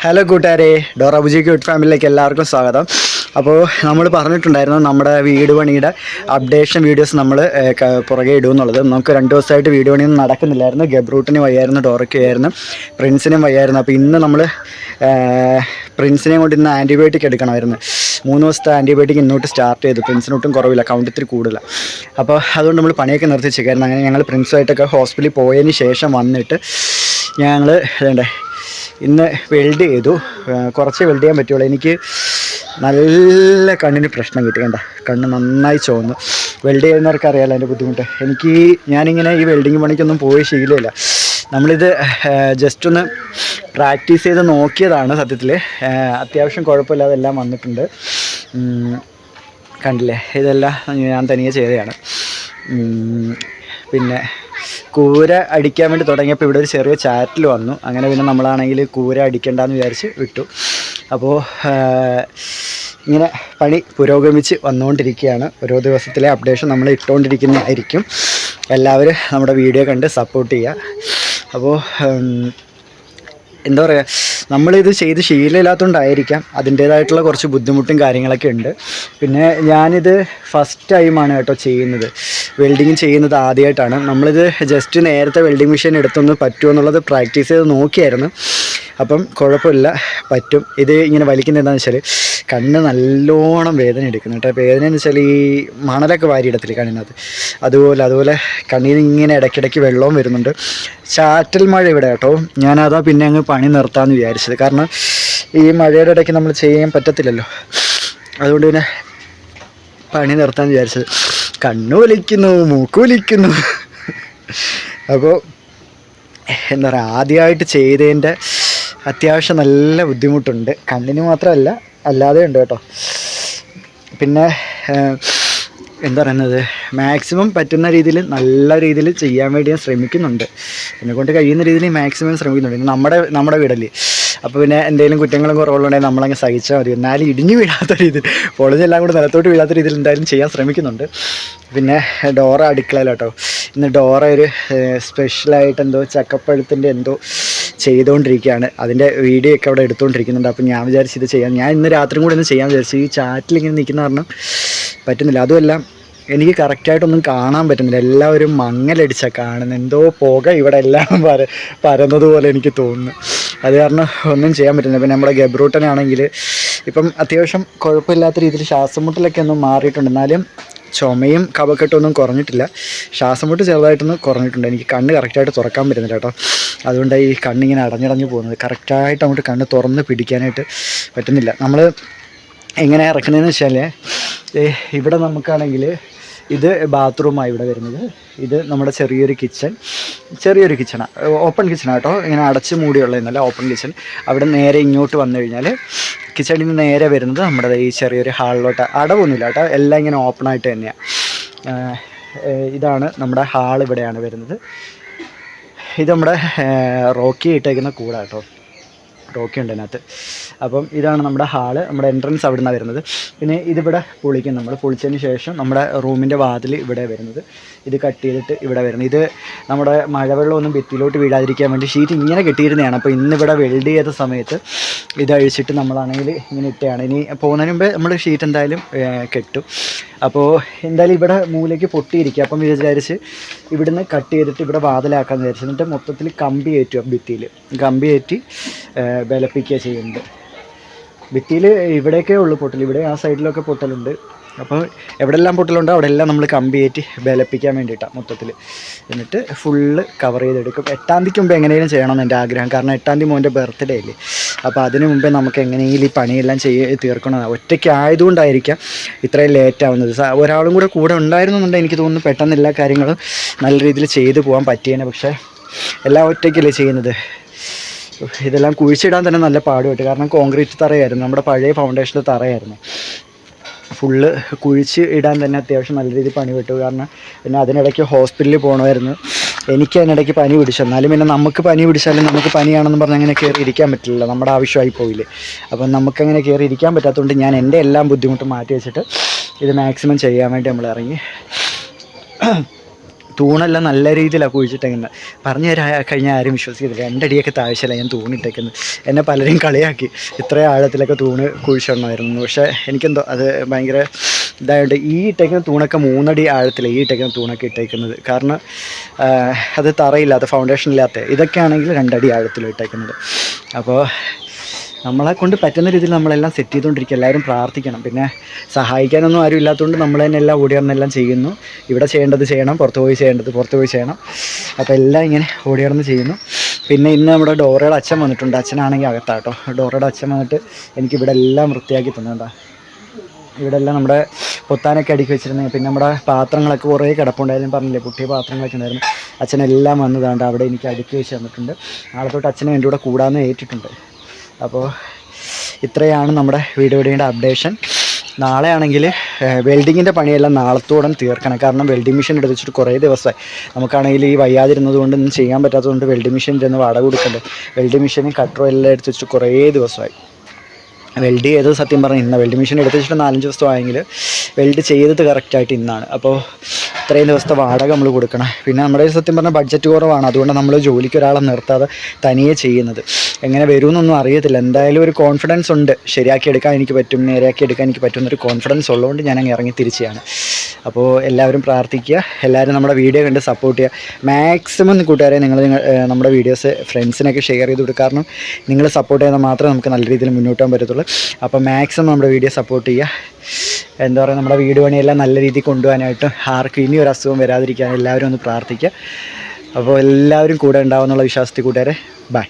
Hello കൂട്ടുകാരെ, Dora Bujji cute ഫാമിലിയിലേക്ക് എല്ലാവർക്കും സ്വാഗതം. അപ്പോൾ നമ്മൾ പറഞ്ഞിട്ടുണ്ടായിരുന്നു നമ്മുടെ വീട് പണിയുടെ അപ്ഡേഷൻ വീഡിയോസ് നമ്മൾ പുറകെ ഇടുമെന്നുള്ളത്. നമുക്ക് 2 ദിവസമായിട്ട് വീട് പണിയൊന്നും നടക്കുന്നില്ലായിരുന്നു. ഗബ്രൂട്ടിന് വയ്യായിരുന്നു, ഡോറയ്ക്ക് വയ്യായിരുന്നു, പ്രിൻസിനും വയ്യായിരുന്നു. അപ്പോൾ ഇന്ന് നമ്മൾ പ്രിൻസിനെയും കൊണ്ട് ഇന്ന് ആൻറ്റിബയോട്ടിക് എടുക്കണമായിരുന്നു. 3 ദിവസത്തെ ആൻറ്റിബയോട്ടിക് ഇന്നോട്ട് സ്റ്റാർട്ട് ചെയ്തു. പ്രിൻസിനൊട്ടും കുറവില്ല, കൗണ്ട് ഇത്തിരി കൂടുതല. അപ്പോൾ അതുകൊണ്ട് നമ്മൾ പണിയൊക്കെ നിർത്തി വെച്ചേക്കായിരുന്നു. അങ്ങനെ ഞങ്ങൾ പ്രിൻസുമായിട്ടൊക്കെ ഹോസ്പിറ്റലിൽ പോയതിന് ശേഷം വന്നിട്ട് ഞങ്ങൾ വേണ്ടേ ഇന്ന് വെൽഡ് ചെയ്തു. കുറച്ച് വെൽഡ് ചെയ്യാൻ പറ്റുള്ളൂ. എനിക്ക് നല്ല കണ്ണിന് പ്രശ്നം കിട്ടി. കണ്ട, കണ്ണ് നന്നായി ചുവന്നു. വെൽഡ് ചെയ്യുന്നവർക്ക് അറിയാമല്ലോ അതിൻ്റെ ബുദ്ധിമുട്ട്. ഞാനിങ്ങനെ ഈ വെൽഡിങ് പണിക്കൊന്നും പോയി ശീലമില്ല. നമ്മളിത് ജസ്റ്റ് ഒന്ന് പ്രാക്ടീസ് ചെയ്ത് നോക്കിയതാണ്. സത്യത്തിൽ അത്യാവശ്യം കുഴപ്പമില്ലാതെ എല്ലാം വന്നിട്ടുണ്ട്. കണ്ടില്ലേ, ഇതെല്ലാം ഞാൻ തനിയെ ചെയ്തതാണ്. പിന്നെ കൂര അടിക്കാൻ വേണ്ടി തുടങ്ങിയപ്പോൾ ഇവിടെ ഒരു ചെറിയ ചാറ്റിൽ വന്നു. അങ്ങനെ പിന്നെ നമ്മളാണെങ്കിൽ കൂര അടിക്കണ്ടെന്ന് വിചാരിച്ച് വിട്ടു. അപ്പോൾ ഇങ്ങനെ പണി പുരോഗമിച്ച് വന്നുകൊണ്ടിരിക്കുകയാണ്. ഓരോ ദിവസത്തിലെ അപ്ഡേഷൻ നമ്മൾ ഇട്ടുകൊണ്ടിരിക്കുന്നതായിരിക്കും. എല്ലാവരും നമ്മുടെ വീഡിയോ കണ്ട് സപ്പോർട്ട് ചെയ്യുക. അപ്പോൾ എന്താ പറയുക, നമ്മളിത് ചെയ്ത് ശീലമില്ലാത്തതുകൊണ്ടായിരിക്കാം അതിൻ്റേതായിട്ടുള്ള കുറച്ച് ബുദ്ധിമുട്ടും കാര്യങ്ങളൊക്കെ ഉണ്ട്. പിന്നെ ഞാനിത് ഫസ്റ്റ് ടൈമാണ് കേട്ടോ ചെയ്യുന്നത്. വെൽഡിങ് ചെയ്യുന്നത് ആദ്യമായിട്ടാണ്. നമ്മളിത് ജസ്റ്റ് നേരത്തെ വെൽഡിങ് മെഷീൻ എടുത്തൊന്ന് പറ്റുമോ എന്നുള്ളത് പ്രാക്ടീസ് ചെയ്ത് നോക്കിയായിരുന്നു. അപ്പം കുഴപ്പമില്ല, പറ്റും. ഇത് ഇങ്ങനെ വലിക്കുന്നത് എന്താണെന്ന് വെച്ചാൽ കണ്ണ് നല്ലോണം വേദന എടുക്കുന്നു കേട്ടോ. വേദന എന്ന് വെച്ചാൽ ഈ മണലൊക്കെ വാരിയിടത്തില്ല കണ്ണിനകത്ത്, അതുപോലെ കണ്ണിന് ഇങ്ങനെ ഇടയ്ക്കിടയ്ക്ക് വെള്ളവും വരുന്നുണ്ട്. ചാറ്റൽ മഴ ഇവിടെ കേട്ടോ. ഞാനതാ പിന്നെ അങ്ങ് പണി നിർത്താമെന്ന് വിചാരിച്ചത്. കാരണം ഈ മഴയുടെ ഇടയ്ക്ക് നമ്മൾ ചെയ്യാൻ പറ്റത്തില്ലല്ലോ. അതുകൊണ്ട് പിന്നെ പണി നിർത്താമെന്ന് വിചാരിച്ചത്. കണ്ണ് വലിക്കുന്നു, മൂക്ക് വലിക്കുന്നു. അപ്പോൾ എന്താ പറയുക, ആദ്യമായിട്ട് ചെയ്തതിൻ്റെ അത്യാവശ്യം നല്ല ബുദ്ധിമുട്ടുണ്ട്. കണ്ണിന് മാത്രമല്ല, അല്ലാതെ ഉണ്ട് കേട്ടോ. പിന്നെ എന്താ പറയുന്നത്, മാക്സിമം പറ്റുന്ന രീതിയിൽ നല്ല രീതിയിൽ ചെയ്യാൻ വേണ്ടി ഞാൻ ശ്രമിക്കുന്നുണ്ട്. എന്നെക്കൊണ്ട് കഴിയുന്ന രീതിയിൽ മാക്സിമം ശ്രമിക്കുന്നുണ്ട്. പിന്നെ നമ്മുടെ വീടല്ലേ, അപ്പോൾ പിന്നെ എന്തെങ്കിലും കുറ്റങ്ങളും കുറവുകളുണ്ടെങ്കിൽ നമ്മളങ്ങ് സഹിച്ചാൽ മതി. എന്നാലും ഇടിഞ്ഞു വീഴാത്ത രീതിയിൽ, പൊളിഞ്ഞെല്ലാം കൂടെ നിലത്തോട്ട് വീഴാത്ത രീതിയിൽ എന്തായാലും ചെയ്യാൻ ശ്രമിക്കുന്നുണ്ട്. പിന്നെ ഡോറ അടുക്കളയിലാട്ടോ. ഇന്ന് ഡോറ ഒരു സ്പെഷ്യലായിട്ട് എന്തോ ചക്കപ്പഴത്തിൻ്റെ എന്തോ ചെയ്തുകൊണ്ടിരിക്കുകയാണ്. അതിൻ്റെ വീഡിയോ ഒക്കെ അവിടെ എടുത്തുകൊണ്ടിരിക്കുന്നുണ്ട്. അപ്പോൾ ഞാൻ വിചാരിച്ച് ഇത് ചെയ്യാം. ഞാൻ ഇന്ന് രാത്രിയും കൂടെ ഒന്ന് ചെയ്യാൻ വിചാരിച്ചു. ഈ ചാറ്റിലിങ്ങനെ നിൽക്കുന്ന കാരണം പറ്റുന്നില്ല. അതുമല്ല, എനിക്ക് കറക്റ്റായിട്ടൊന്നും കാണാൻ പറ്റുന്നില്ല. എല്ലാവരും മങ്ങലടിച്ചാൽ കാണുന്നത്. എന്തോ പുക ഇവിടെ എല്ലാം പരന്നതുപോലെ എനിക്ക് തോന്നുന്നു. അത് കാരണം ഒന്നും ചെയ്യാൻ പറ്റുന്നില്ല. പിന്നെ നമ്മുടെ ഗബ്രൂട്ടനാണെങ്കിൽ ഇപ്പം അത്യാവശ്യം കുഴപ്പമില്ലാത്ത രീതിയിൽ ശ്വാസം മുട്ടലൊക്കെ ഒന്നും മാറിയിട്ടുണ്ട്. എന്നാലും ചുമയും കഫക്കെട്ടൊന്നും കുറഞ്ഞിട്ടില്ല. ശ്വാസം മുട്ട് ചെറുതായിട്ടൊന്ന് കുറഞ്ഞിട്ടുണ്ട്. എനിക്ക് കണ്ണ് കറക്റ്റായിട്ട് തുറക്കാൻ പറ്റുന്നില്ല കേട്ടോ. അതുകൊണ്ട് ഈ കണ്ണിങ്ങനെ അടഞ്ഞടഞ്ഞ് പോകുന്നത്. കറക്റ്റായിട്ട് അങ്ങോട്ട് കണ്ണ് തുറന്ന് പിടിക്കാനായിട്ട് പറ്റുന്നില്ല. നമ്മൾ എങ്ങനെ ഇറക്കണതെന്ന് വെച്ചാൽ ഇവിടെ നമുക്കാണെങ്കിൽ ഇത് ബാത്റൂമാണ് ഇവിടെ വരുന്നത്. ഇത് നമ്മുടെ ചെറിയൊരു കിച്ചണാണ്, ഓപ്പൺ കിച്ചണാണ് കേട്ടോ. ഇങ്ങനെ അടച്ച് മൂടിയുള്ളതെന്നല്ല, ഓപ്പൺ കിച്ചൺ. അവിടെ നേരെ ഇങ്ങോട്ട് വന്നു കഴിഞ്ഞാൽ കിച്ചണിൽ നിന്ന് നേരെ വരുന്നത് നമ്മുടെ ഈ ചെറിയൊരു ഹാളിലോട്ട്. അടവൊന്നുമില്ല കേട്ടോ, എല്ലാം ഇങ്ങനെ ഓപ്പണായിട്ട് തന്നെയാണ്. ഇതാണ് നമ്മുടെ ഹാൾ, ഇവിടെയാണ് വരുന്നത്. ഇത് നമ്മുടെ റോക്കി ഇട്ടേക്കുന്ന കൂടാട്ടോ, റോക്കി ഉണ്ട് അതിനകത്ത്. അപ്പം ഇതാണ് നമ്മുടെ ഹാള്, നമ്മുടെ എൻട്രൻസ് അവിടെ നിന്നാണ് വരുന്നത്. പിന്നെ ഇതിവിടെ പൊളിക്കും. നമ്മൾ പൊളിച്ചതിന് ശേഷം നമ്മുടെ റൂമിൻ്റെ വാതിൽ ഇവിടെ വരുന്നത്. ഇത് കട്ട് ചെയ്തിട്ട് ഇവിടെ വരുന്നത്. ഇത് നമ്മുടെ മഴവെള്ളമൊന്നും ഭിത്തിയിലോട്ട് വീഴാതിരിക്കാൻ വേണ്ടി ഷീറ്റ് ഇങ്ങനെ കെട്ടിയിരുന്നതാണ്. അപ്പോൾ ഇന്നിവിടെ വെൽഡ് ചെയ്ത സമയത്ത് ഇത് അഴിച്ചിട്ട് നമ്മളാണെങ്കിൽ ഇങ്ങനെ ഇട്ടതാണ്. ഇനി പോകുന്നതിന് മുമ്പേ നമ്മൾ ഷീറ്റ് എന്തായാലും കെട്ടും. അപ്പോൾ എന്തായാലും ഇവിടെ മൂലയ്ക്ക് പൊട്ടിയിരിക്കുക. അപ്പം വിചാരിച്ച് ഇവിടുന്ന് കട്ട് ചെയ്തിട്ട് ഇവിടെ വാതിലാക്കാമെന്ന് വിചാരിച്ചു. എന്നിട്ട് മൊത്തത്തിൽ കമ്പി കയറ്റുക, ഭിത്തിയിൽ കമ്പി കയറ്റി ബലപ്പിക്കുക ചെയ്യുന്നുണ്ട്. ഭിത്തിയിൽ ഇവിടെയൊക്കെ ഉള്ളു പൊട്ടൽ, ഇവിടെ ആ സൈഡിലൊക്കെ പൊട്ടലുണ്ട്. അപ്പോൾ എവിടെയെല്ലാം പൊട്ടലുണ്ടോ അവിടെ എല്ലാം നമ്മൾ കമ്പി കയറ്റി ബലപ്പിക്കാൻ വേണ്ടിയിട്ടാണ് മൊത്തത്തിൽ. എന്നിട്ട് ഫുള്ള് കവർ ചെയ്തെടുക്കും. 8-ാം തീയതിക്ക് മുമ്പ് എങ്ങനെയും ചെയ്യണമെന്ന് എൻ്റെ ആഗ്രഹം. കാരണം 8-ാം തീയതി മോൻ്റെ ബർത്ത്ഡേ അല്ലേ. അപ്പോൾ അതിന് മുമ്പേ നമുക്ക് എങ്ങനെയെങ്കിലും ഈ പണിയെല്ലാം തീർക്കണമെന്നാണ്. ഒറ്റയ്ക്ക് ആയതുകൊണ്ടായിരിക്കാം ഇത്രയും ലേറ്റ് ആവുന്നത്. ഒരാളും കൂടെ ഉണ്ടായിരുന്നുണ്ടെങ്കിൽ എനിക്ക് തോന്നുന്നു പെട്ടെന്ന് എല്ലാ കാര്യങ്ങളും നല്ല രീതിയിൽ ചെയ്തു പോകാൻ പറ്റിയേനെ. പക്ഷേ എല്ലാം ഒറ്റയ്ക്കല്ലേ ചെയ്യുന്നത്. ഇതെല്ലാം കുഴിച്ചിടാൻ തന്നെ നല്ല പാടുപെട്ടു. കാരണം കോൺക്രീറ്റ് തറയായിരുന്നു, നമ്മുടെ പഴയ ഫൗണ്ടേഷൻ്റെ തറയായിരുന്നു. ഫുള്ള് കുഴിച്ച് ഇടാൻ തന്നെ അത്യാവശ്യം നല്ല രീതിയിൽ പണി പെട്ടു. കാരണം പിന്നെ അതിനിടയ്ക്ക് ഹോസ്പിറ്റലിൽ പോകണമായിരുന്നു. എനിക്ക് അതിനിടയ്ക്ക് പനി പിടിച്ചു. എന്നാലും പിന്നെ നമുക്ക് പനി പിടിച്ചാലും നമുക്ക് പനിയാണെന്ന് പറഞ്ഞ് അങ്ങനെ കയറി ഇരിക്കാൻ പറ്റില്ല, നമ്മുടെ ആവശ്യമായി പോയില്ലേ. അപ്പം നമുക്കങ്ങനെ കയറി ഇരിക്കാൻ പറ്റാത്തതുകൊണ്ട് ഞാൻ എൻ്റെ എല്ലാം ബുദ്ധിമുട്ട് മാറ്റി വെച്ചിട്ട് ഇത് മാക്സിമം ചെയ്യാൻ വേണ്ടി നമ്മൾ ഇറങ്ങി. തൂണെല്ലാം നല്ല രീതിയിലാണ് കുഴിച്ചിട്ടേക്കുന്നത്. പറഞ്ഞു തരാൻ കഴിഞ്ഞാൽ ആരും വിശ്വസിക്കത്തില്ല. 2 അടിയൊക്കെ താഴ്ചയിലാണ് ഞാൻ തൂണിട്ടേക്കുന്നത്. എന്നെ പലരും കളിയാക്കി ഇത്ര ആഴത്തിലൊക്കെ തൂണ് കുഴിച്ചിടണമായിരുന്നു. പക്ഷേ എനിക്കെന്തോ അത് ഭയങ്കര ഇതായിട്ട് ഈ ഇട്ടേക്കുന്ന തൂണൊക്കെ 3 അടി ആഴത്തിലാണ് ഈ ഇട്ടേക്കുന്ന തൂണൊക്കെ ഇട്ടേക്കുന്നത്. കാരണം അത് തറയില്ലാത്ത ഫൗണ്ടേഷൻ ഇല്ലാത്ത ഇതൊക്കെ ആണെങ്കിൽ 2 അടി ആഴത്തിലും ഇട്ടേക്കുന്നത്. അപ്പോൾ നമ്മളെ കൊണ്ട് പറ്റുന്ന രീതിയിൽ നമ്മളെല്ലാം സെറ്റ് ചെയ്തുകൊണ്ടിരിക്കുക. എല്ലാവരും പ്രാർത്ഥിക്കണം. പിന്നെ സഹായിക്കാനൊന്നും ആരും ഇല്ലാത്തതുകൊണ്ട് നമ്മൾ തന്നെ എല്ലാം ഓടിയടന്നെല്ലാം ചെയ്യുന്നു. ഇവിടെ ചെയ്യേണ്ടത് ചെയ്യണം, പുറത്ത് പോയി ചെയ്യേണ്ടത് പുറത്ത് പോയി ചെയ്യണം. അപ്പോൾ എല്ലാം ഇങ്ങനെ ഓടിയടന്ന് ചെയ്യുന്നു. പിന്നെ ഇന്ന് നമ്മുടെ ഡോറയുടെ അച്ഛൻ വന്നിട്ടുണ്ട്. അച്ഛനാണെങ്കിൽ അകത്താട്ടോ. ഡോറയുടെ അച്ഛൻ വന്നിട്ട് എനിക്കിവിടെ എല്ലാം വൃത്തിയാക്കി തന്നിട്ടുണ്ടോ. ഇവിടെ എല്ലാം നമ്മുടെ പൊത്താനൊക്കെ അടുക്കി വെച്ചിരുന്നത്. പിന്നെ നമ്മുടെ പാത്രങ്ങളൊക്കെ കുറേ കിടപ്പുണ്ടായിരുന്നു, പറഞ്ഞില്ലേ പൊട്ടിയ പാത്രങ്ങളൊക്കെ ഉണ്ടായിരുന്നു. അച്ഛനെല്ലാം വന്നതാണ്ട് അവിടെ എനിക്ക് അടുക്കി വെച്ച് തന്നിട്ടുണ്ട്. നാളെ തൊട്ട് അച്ഛനെ എൻ്റെ കൂടെ കൂടാമെന്ന് ഏറ്റിട്ടുണ്ട്. അപ്പോൾ ഇത്രയാണ് നമ്മുടെ വീഡിയോയുടെ അപ്ഡേഷൻ. നാളെ ആണെങ്കിൽ വെൽഡിങ്ങിൻ്റെ പണിയെല്ലാം നാളത്തോടെ തീർക്കണം. കാരണം വെൽഡിങ് മെഷീൻ എടുത്ത് വെച്ചിട്ട് കുറേ ദിവസമായി. നമുക്കാണെങ്കിൽ ഈ വയ്യാതിരുന്നത് കൊണ്ട് ഒന്നും ചെയ്യാൻ പറ്റാത്തതുകൊണ്ട് വെൽഡിങ് മെഷീൻ ചെന്ന് വാടക കൊടുക്കണ്ടേ. വെൽഡിങ് മെഷീനും കട്ടറും എല്ലാം എടുത്ത് വെച്ചിട്ട് കുറേ ദിവസമായി. വെൽഡ് ചെയ്തത് സത്യം പറഞ്ഞാൽ ഇന്ന് വെൽഡ് മെഷീൻ എടുത്ത് വെച്ചിട്ട് 4-5 ദിവസമായെങ്കിൽ വെൽഡ് ചെയ്തത് കറക്റ്റായിട്ട് ഇന്നാണ്. അപ്പോൾ ഇത്രയും ദിവസത്തെ വാടക നമ്മൾ കൊടുക്കണം. പിന്നെ നമ്മുടെ സത്യം പറഞ്ഞാൽ ബഡ്ജറ്റ് കുറവാണ്. അതുകൊണ്ട് നമ്മൾ ജോലിക്ക് ഒരാളെ നിർത്താതെ തനിയെ ചെയ്യുന്നത്. എങ്ങനെ വരുമെന്നൊന്നും അറിയത്തില്ല. എന്തായാലും ഒരു കോൺഫിഡൻസ് ഉണ്ട്, ശരിയാക്കി എടുക്കാൻ എനിക്ക് പറ്റും, നേരെയാക്കി എടുക്കാൻ എനിക്ക് പറ്റും എന്നൊരു കോൺഫിഡൻസ് ഉള്ളതുകൊണ്ട് ഞാൻ അങ്ങ് ഇറങ്ങി തിരിച്ചാണ്. അപ്പോൾ എല്ലാവരും പ്രാർത്ഥിക്കുക, എല്ലാവരും നമ്മുടെ വീഡിയോ കണ്ട് സപ്പോർട്ട് ചെയ്യുക. മാക്സിമം കൂട്ടുകാരെ നിങ്ങൾ നമ്മുടെ വീഡിയോസ് ഫ്രണ്ട്സിനൊക്കെ ഷെയർ ചെയ്ത് കൊടുക്കുക. കാരണം നിങ്ങൾ സപ്പോർട്ട് ചെയ്താൽ മാത്രമേ നമുക്ക് നല്ല രീതിയിൽ മുന്നോട്ട് പോകാൻ പറ്റത്തുള്ളൂ. അപ്പോൾ മാക്സിമം നമ്മുടെ വീഡിയോ സപ്പോർട്ട് ചെയ്യുക. എന്താ പറയുക, നമ്മുടെ വീട് പണിയെല്ലാം നല്ല രീതിയിൽ കൊണ്ടുപോകാനായിട്ട് ആർക്കും ഇനി ഒരു അസുഖം വരാതിരിക്കാൻ എല്ലാവരും ഒന്ന് പ്രാർത്ഥിക്കുക. അപ്പോൾ എല്ലാവരും കൂടെ ഉണ്ടാവുമെന്നുള്ള വിശ്വാസത്തിൽ കൂട്ടുകാരെ ബൈ.